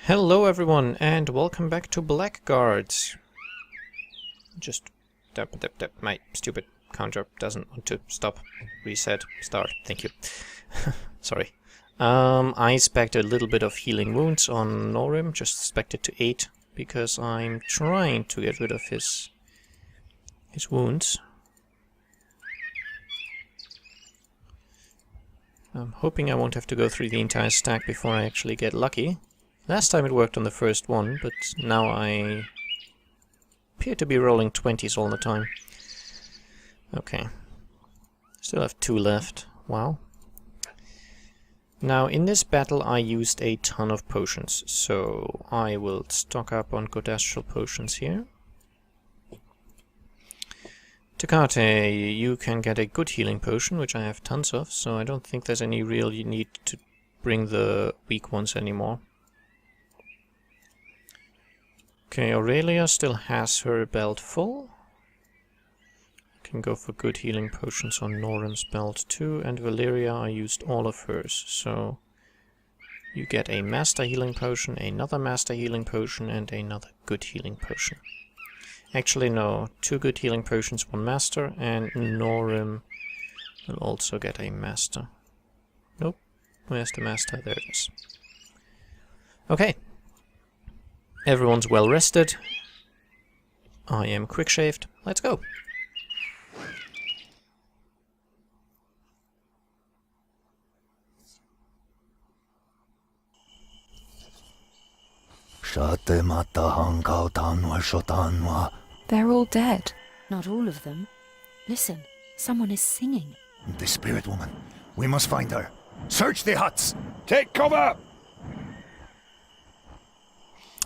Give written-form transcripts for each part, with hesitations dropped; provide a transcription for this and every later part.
Hello everyone and welcome back to Blackguards. Just my stupid counter doesn't want to stop. Reset, start, thank you. Sorry. I spec'd a little bit of healing wounds on Norim, just spec'd it to 8 because I'm trying to get rid of his wounds. I'm hoping I won't have to go through the entire stack before I actually get lucky. Last time it worked on the first one, but now I appear to be rolling 20s all the time. Okay. Still have 2 left. Wow. Now, in this battle I used a ton of potions, so I will stock up on good astral potions here. Takate, you can get a good healing potion, which I have tons of, so I don't think there's any real need to bring the weak ones anymore. Okay, Aurelia still has her belt full. I can go for good healing potions on Norim's belt too, and Valeria, I used all of hers, so you get a master healing potion, another master healing potion, and another good healing potion. Actually no, 2 good healing potions, 1 master, and Norim will also get a master. Nope, where's the master? There it is. Okay. Everyone's well rested. I am quick shaved. Let's go. They're all dead. Not all of them. Listen, someone is singing. The spirit woman. We must find her. Search the huts. Take cover!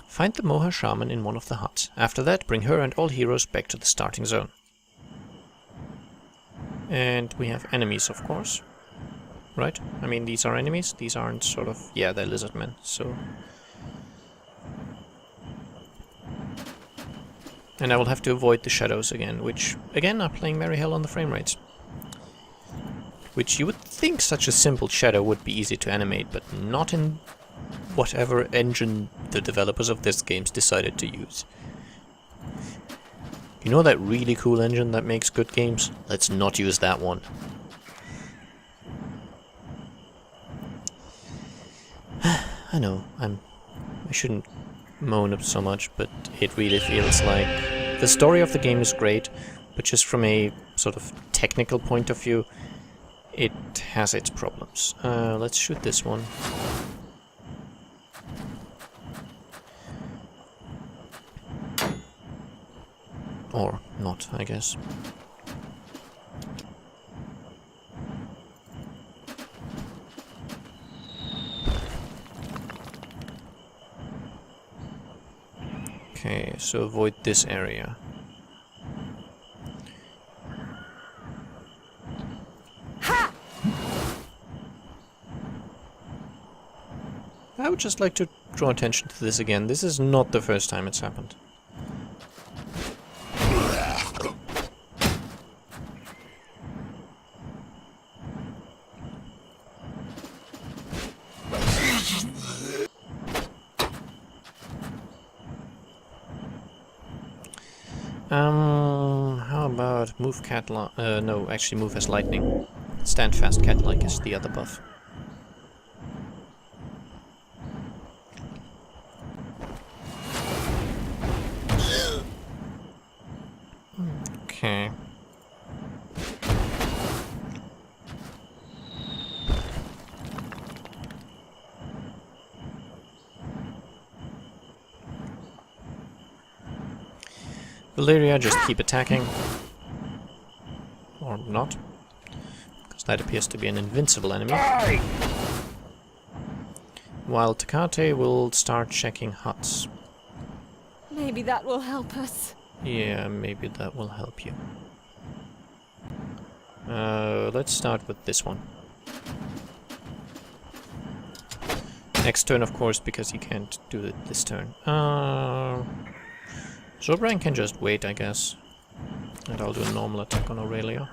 Find the Moha shaman in one of the huts. After that, bring her and all heroes back to the starting zone. And we have enemies, of course. Right? I mean, these are enemies. These aren't sort of... yeah, they're lizard men, so... And I will have to avoid the shadows again, which, again, are playing merry hell on the frame rates. Which you would think such a simple shadow would be easy to animate, but not in whatever engine the developers of this games decided to use. You know that really cool engine that makes good games? Let's not use that one. I know, I shouldn't moan up so much, but it really feels like the story of the game is great, but just from a sort of technical point of view, it has its problems. Let's shoot this one. Or not, I guess. Okay, so avoid this area. Ha! I would just like to draw attention to this again. This is not the first time it's happened. How about move cat-like? No, actually move as lightning. Stand fast cat-like is the other buff. Okay. Valeria, just keep attacking. Or not. Because that appears to be an invincible enemy. While Takate will start checking huts. Maybe that will help us. Yeah, maybe that will help you. Let's start with this one. Next turn, of course, because you can't do it this turn. Zobran can just wait, I guess. And I'll do a normal attack on Aurelia.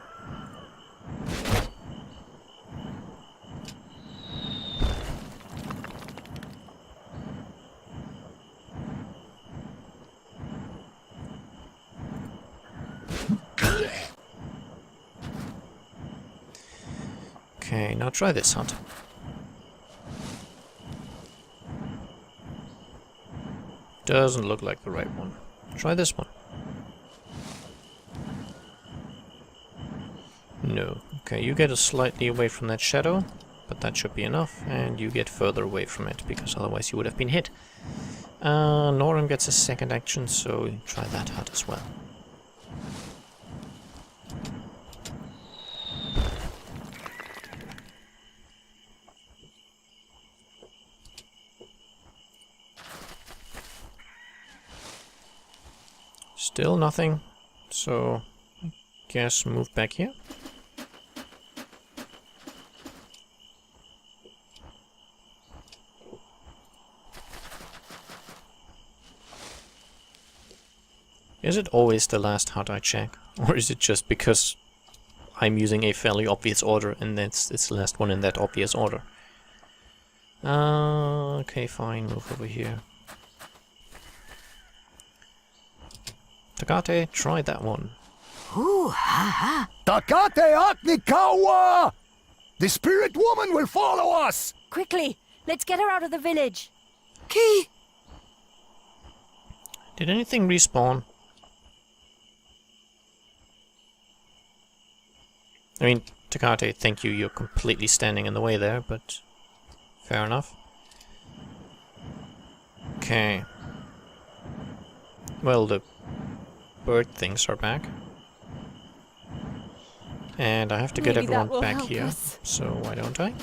Okay, now try this hut. Doesn't look like the right one. Try this one. No. Okay, you get slightly away from that shadow, but that should be enough, and you get further away from it, because otherwise you would have been hit. Norum gets a second action, so try that hut as well. Still nothing, so I guess move back here. Is it always the last hut I check? Or is it just because I'm using a fairly obvious order and it's the last one in that obvious order? Okay, fine, move over here. Takate, try that one. Ooh, ha ha. Takate Aknikawa! The spirit woman will follow us! Quickly, let's get her out of the village. Key! Did anything respawn? I mean, Takate, thank you, you're completely standing in the way there, but fair enough. Okay. Well, the bird things are back. And I have to get Maybe that everyone will back help here, us. so why don't I?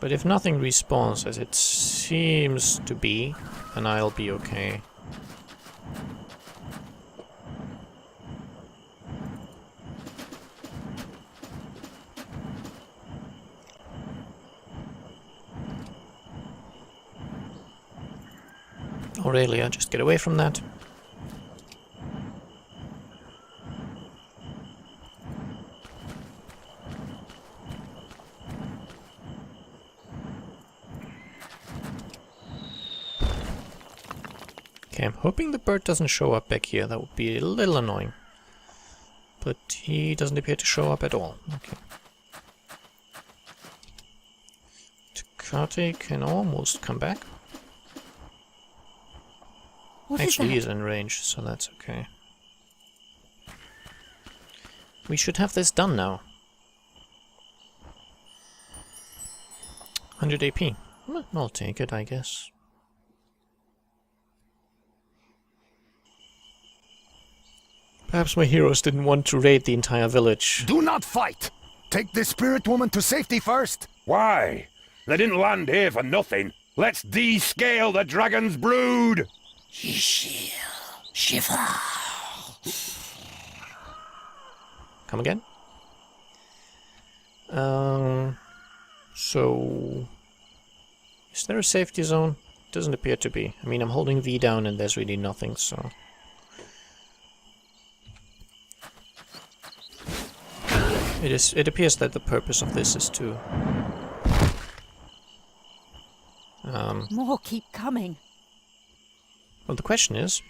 But if nothing respawns as it seems to be, then I'll be okay. Aurelia, just get away from that. Okay, I'm hoping the bird doesn't show up back here. That would be a little annoying. But he doesn't appear to show up at all. Okay. Takate can almost come back. Actually, he's in range, so that's okay. We should have this done now. 100 AP. Well, I'll take it, I guess. Perhaps my heroes didn't want to raid the entire village. Do not fight! Take this spirit woman to safety first! Why? They didn't land here for nothing. Let's descale the dragon's brood! Shiver. Come again? So... Is there a safety zone? Doesn't appear to be. I mean, I'm holding V down and there's really nothing, so... It appears that the purpose of this is to... More keep coming. Well, the question is,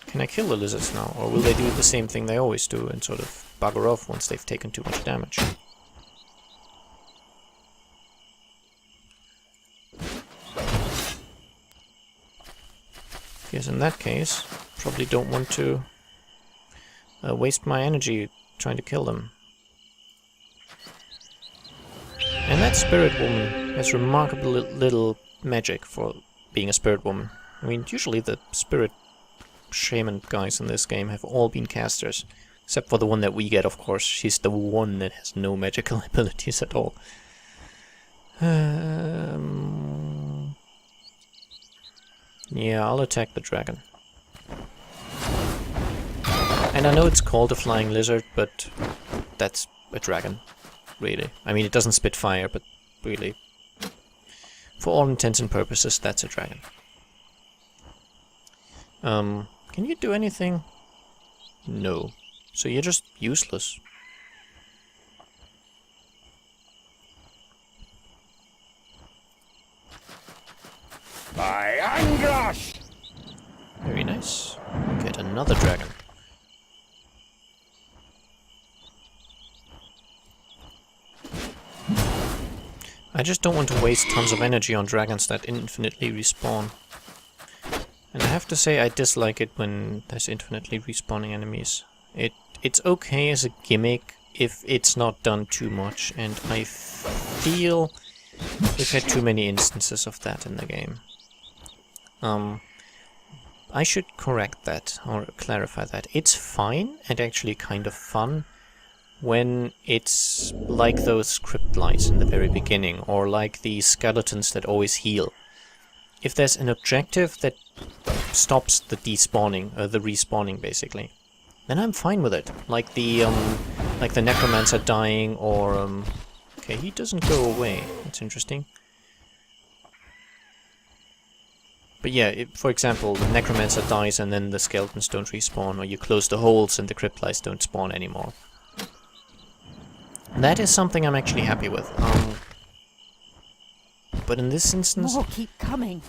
can I kill the lizards now, or will they do the same thing they always do and sort of bugger off once they've taken too much damage? Because in that case, probably don't want to waste my energy trying to kill them. And that spirit woman has remarkably little magic for being a spirit woman. I mean, usually the spirit shaman guys in this game have all been casters. Except for the one that we get, of course. She's the one that has no magical abilities at all. Yeah, I'll attack the dragon. And I know it's called a flying lizard, but that's a dragon, really. I mean, it doesn't spit fire, but really, for all intents and purposes, that's a dragon. Can you do anything? No. So you're just useless. By Angrash! Very nice. Get another dragon. I just don't want to waste tons of energy on dragons that infinitely respawn. And I have to say I dislike it when there's infinitely respawning enemies. It's okay as a gimmick if it's not done too much, and I feel we've had too many instances of that in the game. I should correct that, or clarify that. It's fine, and actually kind of fun, when it's like those crypt lights in the very beginning, or like the skeletons that always heal. If there's an objective that stops the despawning, the respawning basically, then I'm fine with it. Like the necromancer dying, or okay, he doesn't go away. That's interesting. But yeah, for example, the necromancer dies and then the skeletons don't respawn, or you close the holes and the crypt lights don't spawn anymore. That is something I'm actually happy with. But in this instance, More keep coming.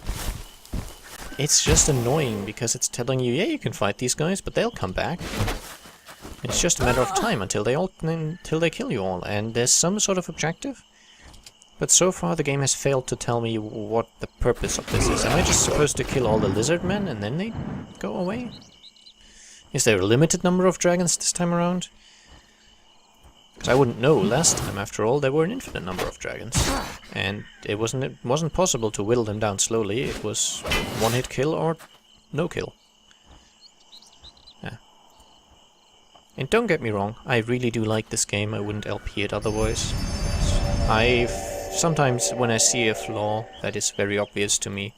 it's just annoying because it's telling you, yeah, you can fight these guys, but they'll come back. It's just a matter of time until they kill you all, and there's some sort of objective. But so far the game has failed to tell me what the purpose of this is. Am I just supposed to kill all the lizard men and then they go away? Is there a limited number of dragons this time around? Because I wouldn't know. Last time, after all, there were an infinite number of dragons. And it wasn't possible to whittle them down slowly. It was one-hit kill or no kill. Yeah. And don't get me wrong, I really do like this game. I wouldn't LP it otherwise. Sometimes when I see a flaw that is very obvious to me,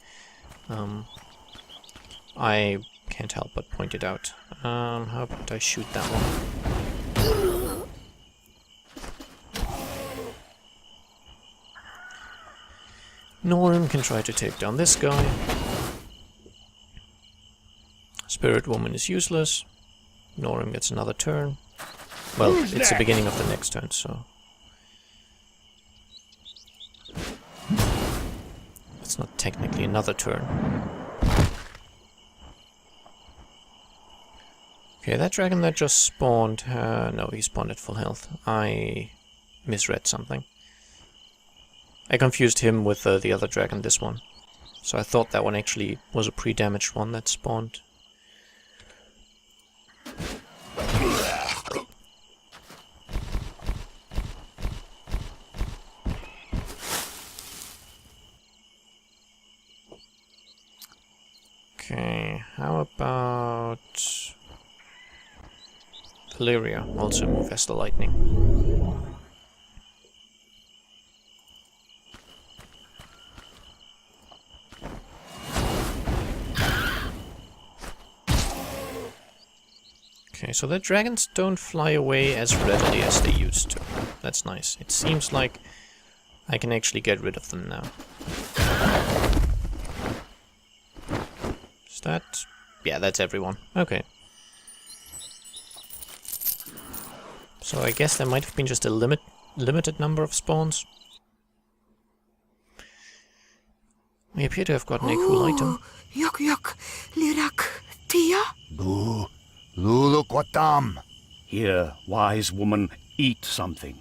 I can't help but point it out. How about I shoot that one? Norm can try to take down this guy. Spirit Woman is useless. Norm gets another turn. Well, it's the beginning of the next turn, so... It's not technically another turn. Okay, that dragon that just spawned... no, he spawned at full health. I misread something. I confused him with the other dragon, this one. So I thought that one actually was a pre-damaged one that spawned. Okay, how about... Valeria also move as the lightning. Okay, so the dragons don't fly away as readily as they used to. That's nice. It seems like I can actually get rid of them now. Is that... yeah, that's everyone. Okay. So I guess there might have been just a limited number of spawns. We appear to have gotten a cool item. Yok yok, lirak, tia? Boo. Lulukwatam. Here, wise woman, eat something.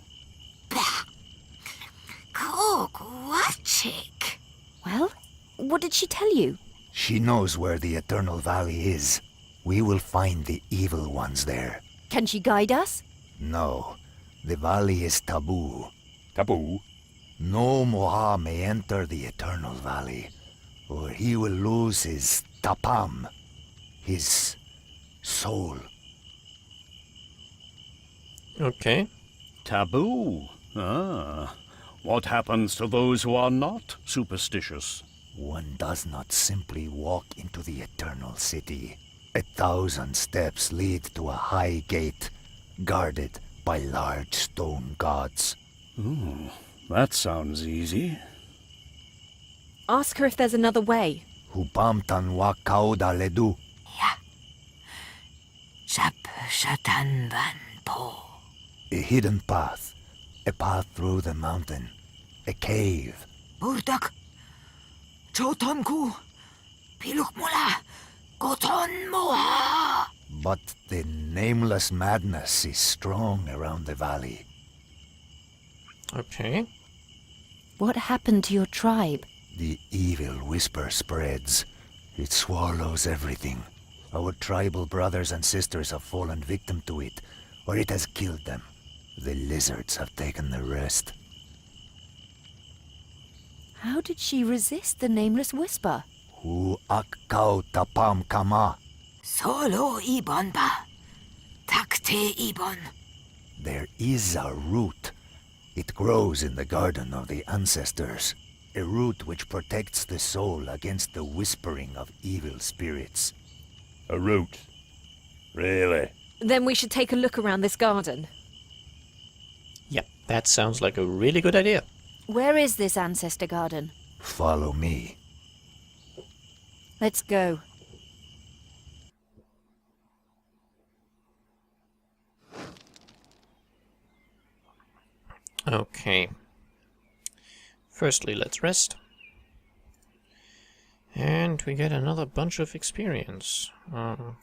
Kokwachik. Well, what did she tell you? She knows where the Eternal Valley is. We will find the evil ones there. Can she guide us? No, the valley is taboo. Taboo? No Moha may enter the Eternal Valley, or he will lose his tapam, his soul. Okay. Taboo? Ah. What happens to those who are not superstitious? One does not simply walk into the Eternal City. 1,000 steps lead to a high gate, guarded by large stone gods. That sounds easy. Ask her if there's another way. Hupamtan wa kauda ledu. Shap shatan van po. A hidden path. A path through the mountain. A cave. Burdak. Chotonku. Piluk mula. Goton moha. But the nameless madness is strong around the valley. Okay. What happened to your tribe? The evil whisper spreads. It swallows everything. Our tribal brothers and sisters have fallen victim to it, or it has killed them. The lizards have taken the rest. How did she resist the nameless whisper? Hu ak kau tapam kama. Solo ibon ba? Takte ibon. There is a root. It grows in the garden of the ancestors. A root which protects the soul against the whispering of evil spirits. A root? Really? Then we should take a look around this garden. Yep, that sounds like a really good idea. Where is this ancestor garden? Follow me. Let's go. Okay. Firstly, let's rest. And we get another bunch of experience. Not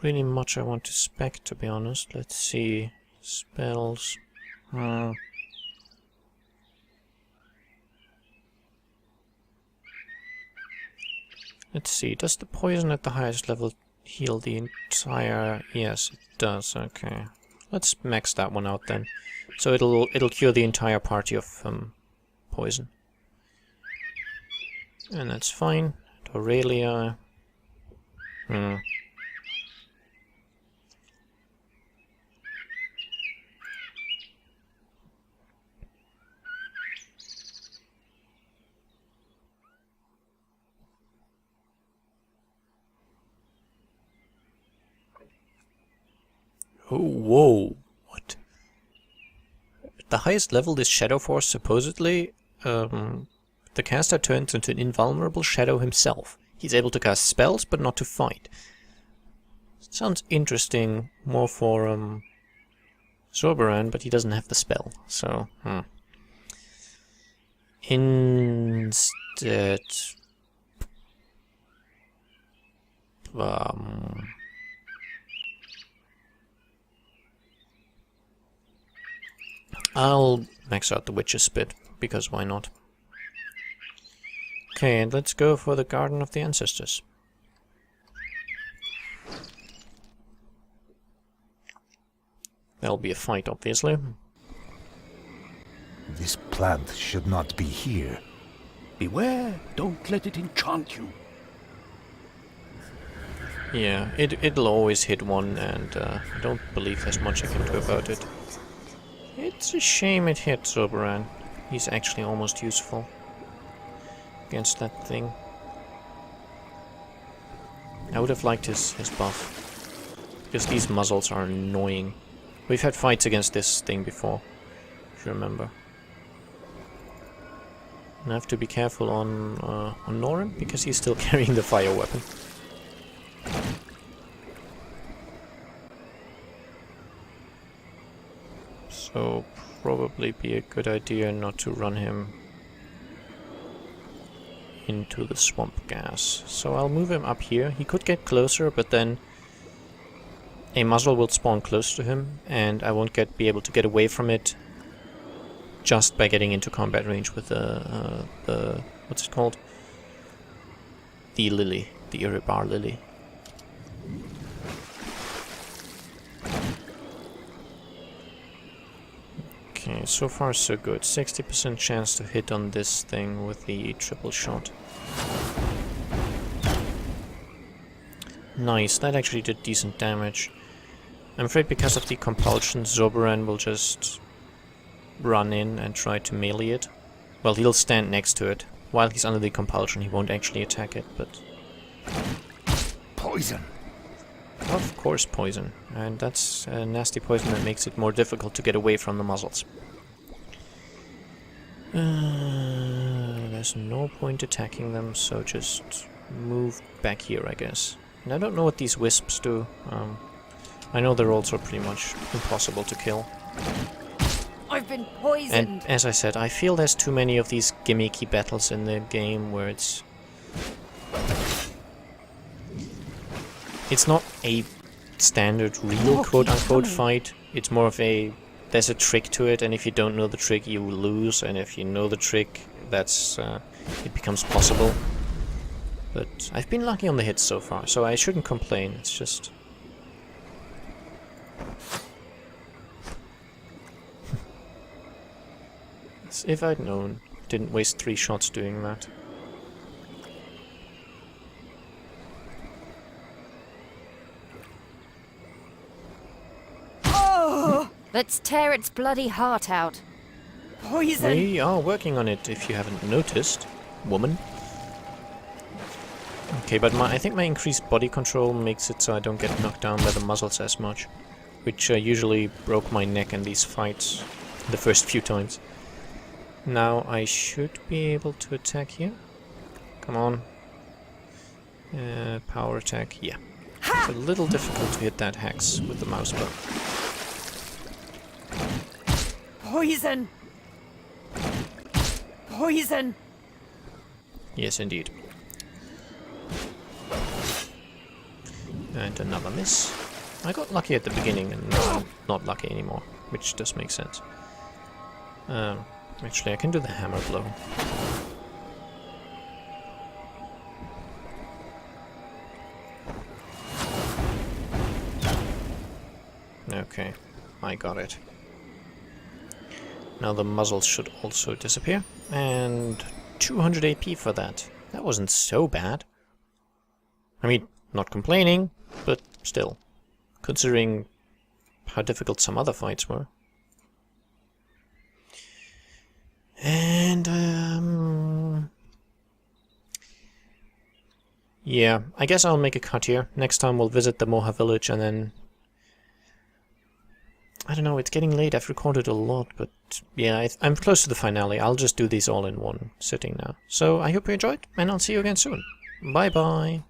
really much I want to spec, to be honest. Let's see. Spells. Let's see. Does the poison at the highest level heal the entire... Yes, it does. Okay. Let's max that one out then. So it'll cure the entire party of poison. And that's fine. Aurelia. Oh, whoa. What? At the highest level, this Shadow Force supposedly, the caster turns into an invulnerable shadow himself. He's able to cast spells, but not to fight. Sounds interesting, more for, Zorbaran, but he doesn't have the spell, so, Instead... I'll max out the Witch's Spit, because why not? Okay, and let's go for the Garden of the Ancestors. There'll be a fight, obviously. This plant should not be here. Beware, don't let it enchant you. Yeah, it'll always hit one, and I don't believe there's much I can do about it. It's a shame it hit Zorbaran. He's actually almost useful against that thing. I would have liked his buff, because these muzzles are annoying. We've had fights against this thing before, if you remember. And I have to be careful on Norin, because he's still carrying the fire weapon. So probably be a good idea not to run him into the swamp gas. So I'll move him up here. He could get closer, but then a muzzle will spawn close to him, and I won't be able to get away from it just by getting into combat range with the what's it called? The lily, the Iribar lily. Okay, so far so good. 60% chance to hit on this thing with the triple shot. Nice, that actually did decent damage. I'm afraid because of the compulsion, Zorbaran will just run in and try to melee it. Well, he'll stand next to it. While he's under the compulsion, he won't actually attack it, but... Poison! Of course poison. And that's a nasty poison that makes it more difficult to get away from the muzzles. There's no point attacking them, so just move back here, I guess. And I don't know what these wisps do. I know they're also pretty much impossible to kill. I've been poisoned! And as I said, I feel there's too many of these gimmicky battles in the game where it's... It's not a standard real quote-unquote fight. It's more of a... There's a trick to it, and if you don't know the trick, you will lose, and if you know the trick, that's... it becomes possible. But I've been lucky on the hits so far, so I shouldn't complain. It's just... As if I'd known. Didn't waste 3 shots doing that. Let's tear its bloody heart out. Poison! We are working on it, if you haven't noticed, woman. Okay, but I think my increased body control makes it so I don't get knocked down by the muzzles as much, which usually broke my neck in these fights the first few times. Now I should be able to attack here. Come on. Power attack, yeah. It's a little difficult to hit that hex with the mouse button. Poison! Poison! Yes, indeed. And another miss. I got lucky at the beginning and now I'm not lucky anymore, which does make sense. Actually, I can do the hammer blow. Okay, I got it. Now the muzzles should also disappear, and 200 AP for that. That wasn't so bad. I mean, not complaining, but still, considering how difficult some other fights were. And, yeah, I guess I'll make a cut here. Next time we'll visit the Moha village and then... I don't know, it's getting late, I've recorded a lot, but yeah, I'm close to the finale. I'll just do these all in one sitting now. So I hope you enjoyed, and I'll see you again soon. Bye bye!